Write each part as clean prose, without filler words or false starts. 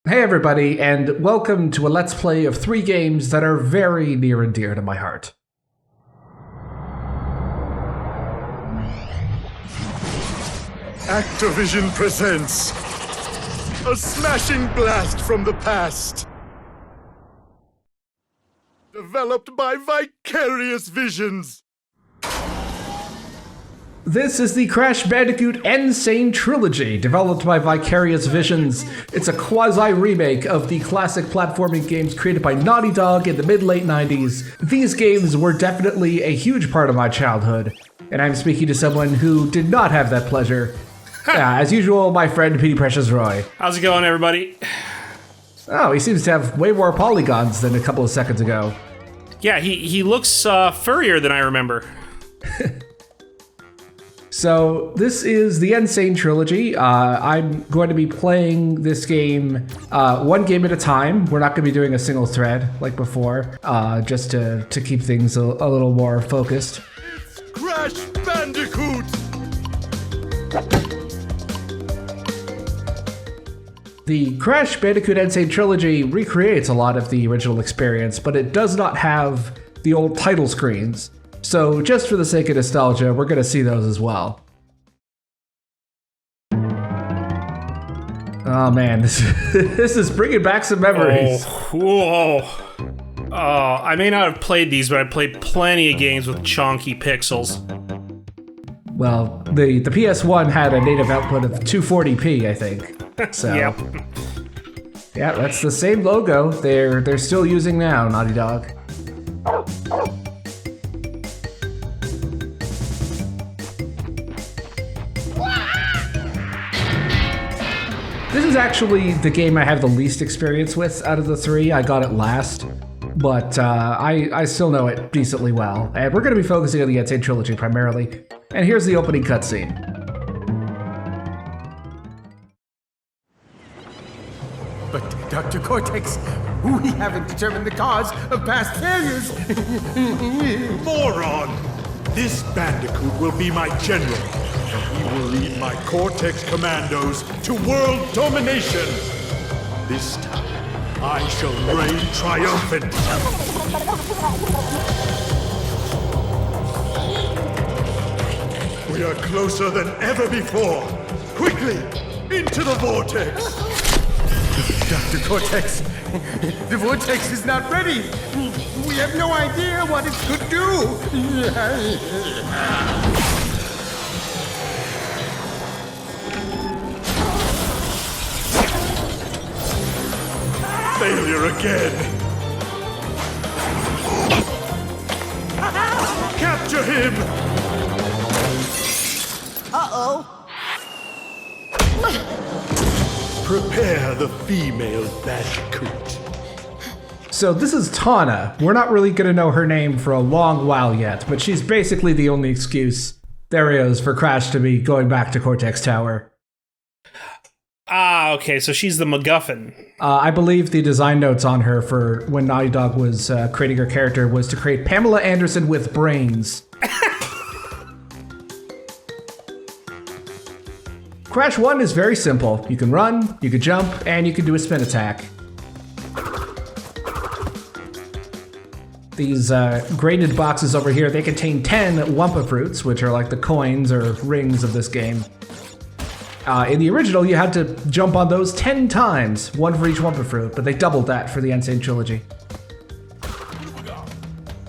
Hey everybody, and welcome to a Let's Play of 3 games that are very near and dear to my heart. Activision presents a smashing blast from the past. Developed by Vicarious Visions. This is the Crash Bandicoot and Sane Trilogy, developed by Vicarious Visions. It's a quasi-remake of the classic platforming games created by Naughty Dog in the mid-late 90s. These games were definitely a huge part of my childhood, and I'm speaking to someone who did not have that pleasure. As usual, my friend Petey Precious Roy. How's it going, everybody? Oh, he seems to have way more polygons than a couple of seconds ago. Yeah, he looks furrier than I remember. So this is the Sane Trilogy. I'm going to be playing this game one game at a time. We're not going to be doing a single thread like before, just to keep things a little more focused. It's Crash Bandicoot! The Crash Bandicoot and Sane Trilogy recreates a lot of the original experience, but it does not have the old title screens. So just for the sake of nostalgia, we're going to see those as well. Oh man, this is bringing back some memories. I may not have played these, but I played plenty of games with chonky pixels. Well, the PS1 had a native output of 240p, I think. So, Yep. Yeah, that's the same logo they're still using now, Naughty Dog. This is actually the game I have the least experience with out of the 3. I got it last, but I still know it decently well. And we're going to be focusing on the Sane Trilogy primarily. And here's the opening cutscene. But, Dr. Cortex, we haven't determined the cause of past failures. Moron! This Bandicoot will be my general. He will lead my Cortex commandos to world domination. This time, I shall reign triumphant. We are closer than ever before. Quickly, into the vortex. Dr. Cortex, the vortex is not ready. We have no idea what it could do. Failure again. Capture him! Uh-oh. Prepare the female Bandicoot. So this is Tana. We're not really going to know her name for a long while yet, but she's basically the only excuse there is for Crash to be going back to Cortex Tower. Ah, okay, so she's the MacGuffin. I believe the design notes on her for when Naughty Dog was creating her character was to create Pamela Anderson with brains. Crash 1 is very simple. You can run, you can jump, and you can do a spin attack. These graded boxes over here, they contain 10 Wumpa Fruits, which are like the coins or rings of this game. In the original, you had to jump on those 10 times, one for each Wumpa Fruit, but they doubled that for the Sane Trilogy.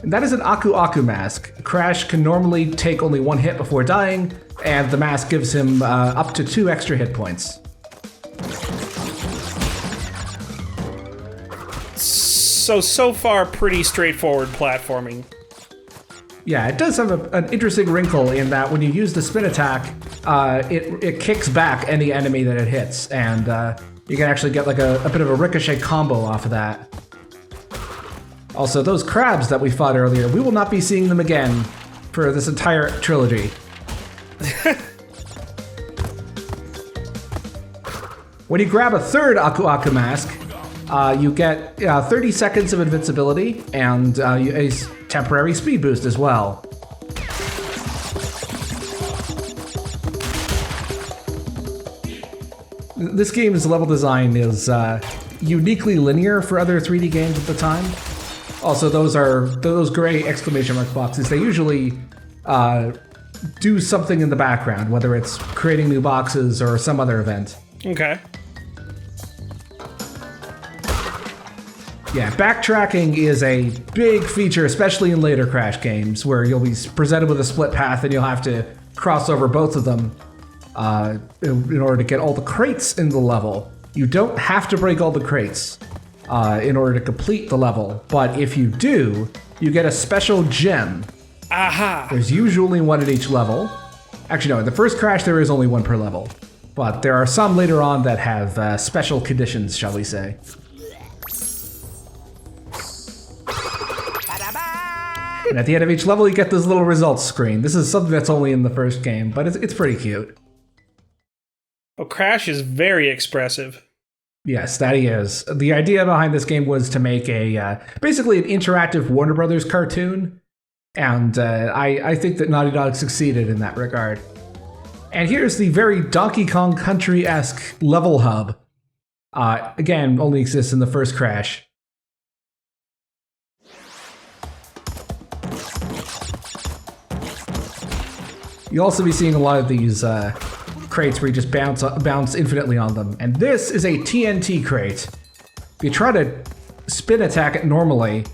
And that is an Aku Aku mask. Crash can normally take only one hit before dying, and the mask gives him up to 2 extra hit points. So far, pretty straightforward platforming. Yeah, it does have an interesting wrinkle in that when you use the spin attack, it kicks back any enemy that it hits, and you can actually get like a bit of a ricochet combo off of that. Also, those crabs that we fought earlier, we will not be seeing them again for this entire trilogy. When you grab a third Aku Aku mask, you get 30 seconds of invincibility and a temporary speed boost as well. this game's level design is uniquely linear for other 3D games at the time. Also, those gray exclamation mark boxes. They usually do something in the background, whether it's creating new boxes or some other event. Okay. Yeah, backtracking is a big feature, especially in later Crash games, where you'll be presented with a split path and you'll have to cross over both of them in order to get all the crates in the level. You don't have to break all the crates in order to complete the level, but if you do, you get a special gem. Aha! There's usually one at each level. Actually, no, in the first Crash there is only one per level, but there are some later on that have special conditions, shall we say. And at the end of each level, you get this little results screen. This is something that's only in the first game, but it's pretty cute. Oh, Crash is very expressive. Yes, that he is. The idea behind this game was to make a basically an interactive Warner Brothers cartoon, and I think that Naughty Dog succeeded in that regard. And here's the very Donkey Kong Country-esque level hub. Again, only exists in the first Crash. You'll also be seeing a lot of these crates where you just bounce infinitely on them. And this is a TNT crate. If you try to spin attack it normally,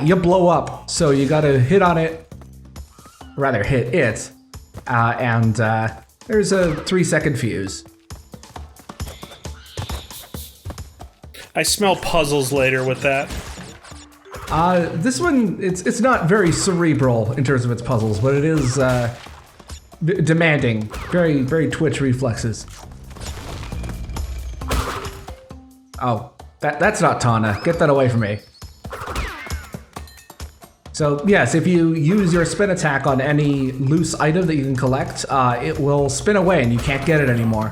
you blow up. So you gotta hit on it, rather hit it, and there's a 3-second fuse. I smell puzzles later with that. This one, it's not very cerebral in terms of its puzzles, but it is demanding. Very, very Twitch reflexes. Oh, that's not Tana. Get that away from me. So yes, if you use your spin attack on any loose item that you can collect, it will spin away and you can't get it anymore.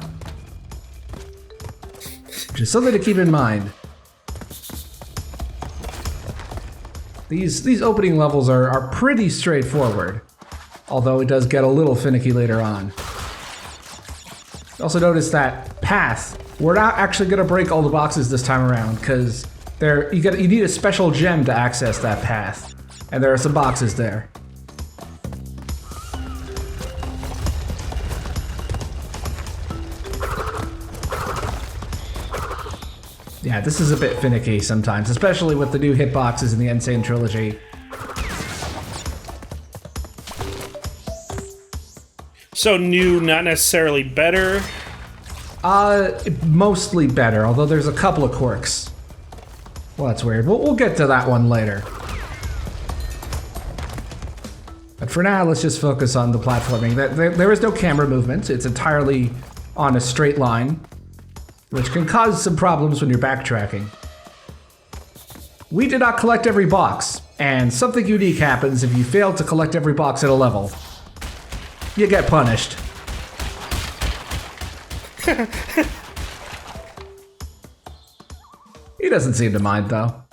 Which is something to keep in mind. These opening levels are pretty straightforward, although it does get a little finicky later on. Also notice that path. We're not actually gonna break all the boxes this time around, because you need a special gem to access that path. And there are some boxes there. Yeah, this is a bit finicky sometimes, especially with the new hitboxes in the Sane Trilogy. So new, not necessarily better? Mostly better, although there's a couple of quirks. Well, that's weird. We'll get to that one later. But for now, let's just focus on the platforming. There is no camera movement. It's entirely on a straight line, which can cause some problems when you're backtracking. We did not collect every box, and something unique happens if you fail to collect every box at a level. You get punished. He doesn't seem to mind, though.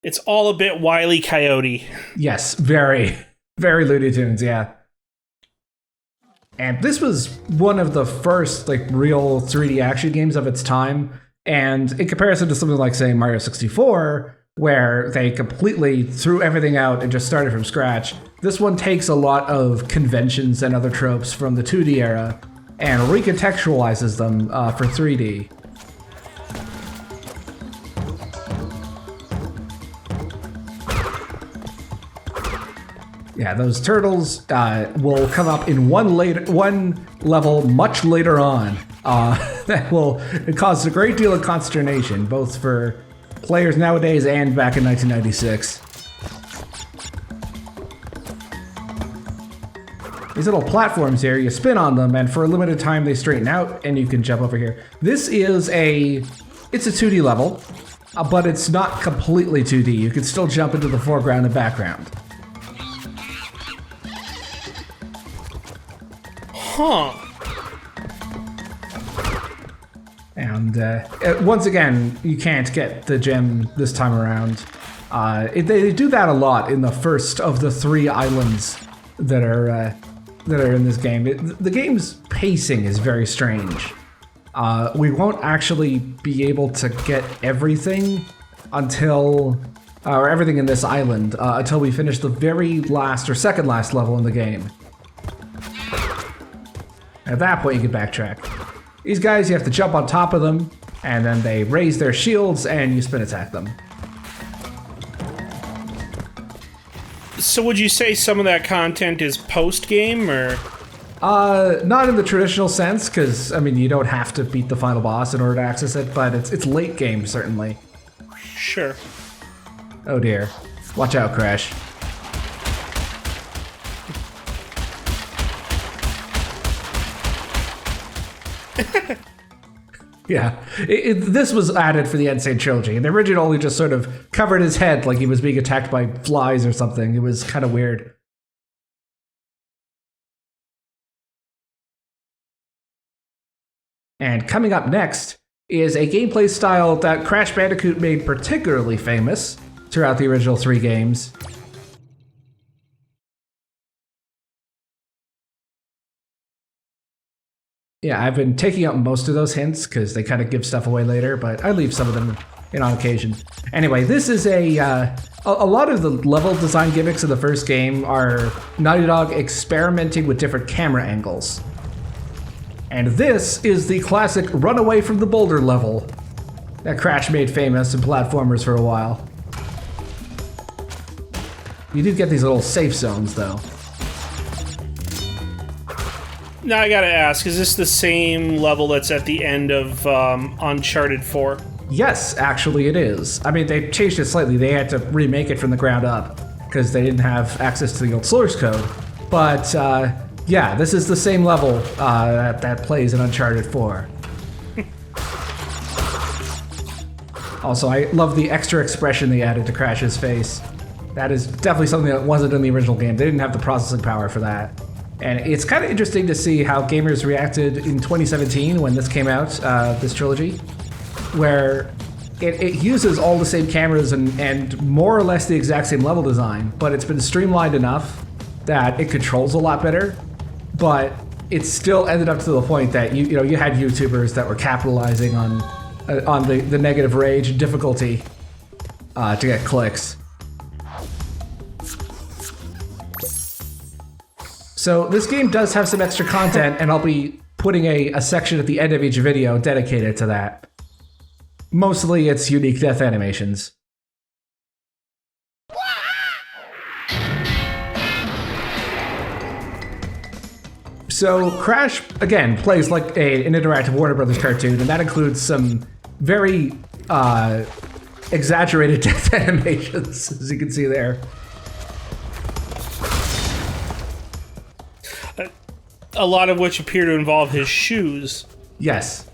It's all a bit Wile E. Coyote. Yes, very, very Looney Tunes, yeah. And this was one of the first, real 3D action games of its time. And in comparison to something like, say, Mario 64, where they completely threw everything out and just started from scratch, this one takes a lot of conventions and other tropes from the 2D era and recontextualizes them for 3D. Yeah, those turtles will come up in one level much later on. That will cause a great deal of consternation, both for players nowadays and back in 1996. These little platforms here, you spin on them, and for a limited time they straighten out, and you can jump over here. This is it's a 2D level, but it's not completely 2D. You can still jump into the foreground and background. Huh. And once again, you can't get the gem this time around. They do that a lot in the first of the 3 islands that are that are in this game. The game's pacing is very strange. We won't actually be able to get everything until, or everything in this island, until we finish the very last or second last level in the game. At that point, you can backtrack. These guys, you have to jump on top of them, and then they raise their shields, and you spin attack them. So would you say some of that content is post-game, or...? Not in the traditional sense, because, I mean, you don't have to beat the final boss in order to access it, but it's late game, certainly. Sure. Oh dear. Watch out, Crash. Yeah, this was added for the Sane Trilogy, and the original only just sort of covered his head like he was being attacked by flies or something. It was kind of weird. And coming up next is a gameplay style that Crash Bandicoot made particularly famous throughout the original 3 games. Yeah, I've been taking out most of those hints because they kind of give stuff away later, but I leave some of them in on occasion. Anyway, this is a lot of the level design gimmicks of the first game are Naughty Dog experimenting with different camera angles. And this is the classic Runaway from the Boulder level that Crash made famous in platformers for a while. You do get these little safe zones, though. Now I gotta ask, is this the same level that's at the end of Uncharted 4? Yes, actually it is. I mean, they changed it slightly. They had to remake it from the ground up because they didn't have access to the old source code. But yeah, this is the same level that plays in Uncharted 4. Also, I love the extra expression they added to Crash's face. That is definitely something that wasn't in the original game. They didn't have the processing power for that. And it's kind of interesting to see how gamers reacted in 2017 when this came out, this trilogy, where it uses all the same cameras and more or less the exact same level design, but it's been streamlined enough that it controls a lot better, but it still ended up to the point that you had YouTubers that were capitalizing on the negative rage and difficulty to get clicks. So this game does have some extra content, and I'll be putting a section at the end of each video dedicated to that. Mostly it's unique death animations. So Crash, again, plays like an interactive Warner Brothers cartoon, and that includes some very exaggerated death animations, as you can see there. A lot of which appear to involve his shoes. Yes.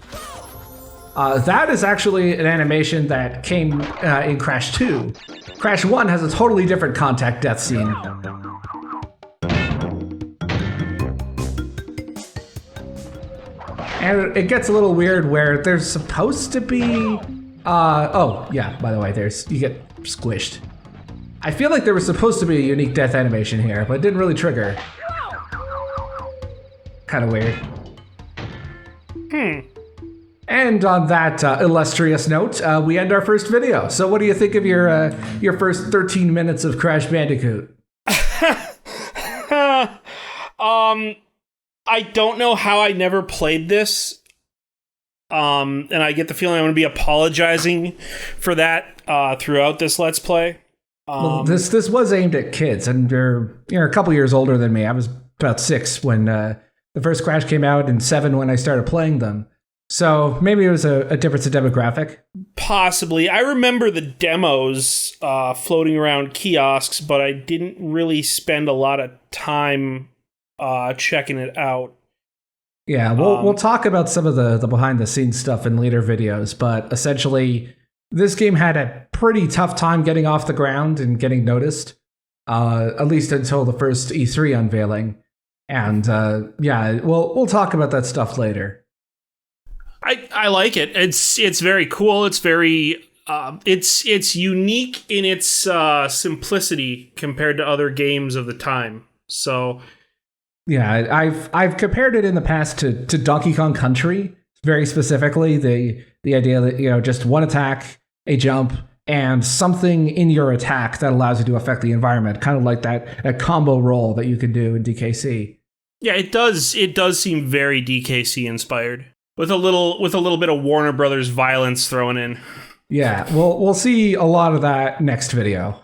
That is actually an animation that came in Crash 2. Crash 1 has a totally different contact death scene. And it gets a little weird where there's supposed to be... oh, yeah, by the way, you get squished. I feel like there was supposed to be a unique death animation here, but it didn't really trigger. Kind of weird. And on that illustrious note, we end our first video. So what do you think of your first 13 minutes of Crash Bandicoot? I don't know how I never played this. And I get the feeling I'm going to be apologizing for that throughout this Let's Play. Well, this was aimed at kids, and you're a couple years older than me. I was about 6 when the first Crash came out, and 7 when I started playing them. So maybe it was a difference in demographic. Possibly. I remember the demos floating around kiosks, but I didn't really spend a lot of time checking it out. Yeah, we'll talk about some of the behind-the-scenes stuff in later videos, but essentially, this game had a pretty tough time getting off the ground and getting noticed, at least until the first E3 unveiling. And yeah, we'll talk about that stuff later. I like it. It's very cool. It's very it's unique in its simplicity compared to other games of the time. So Yeah, I've compared it in the past to Donkey Kong Country, very specifically the idea that, just one attack, a jump, and something in your attack that allows you to affect the environment, kind of like that combo roll that you can do in DKC. Yeah, it does seem very DKC inspired. With a little bit of Warner Brothers violence thrown in. Yeah, we'll see a lot of that next video.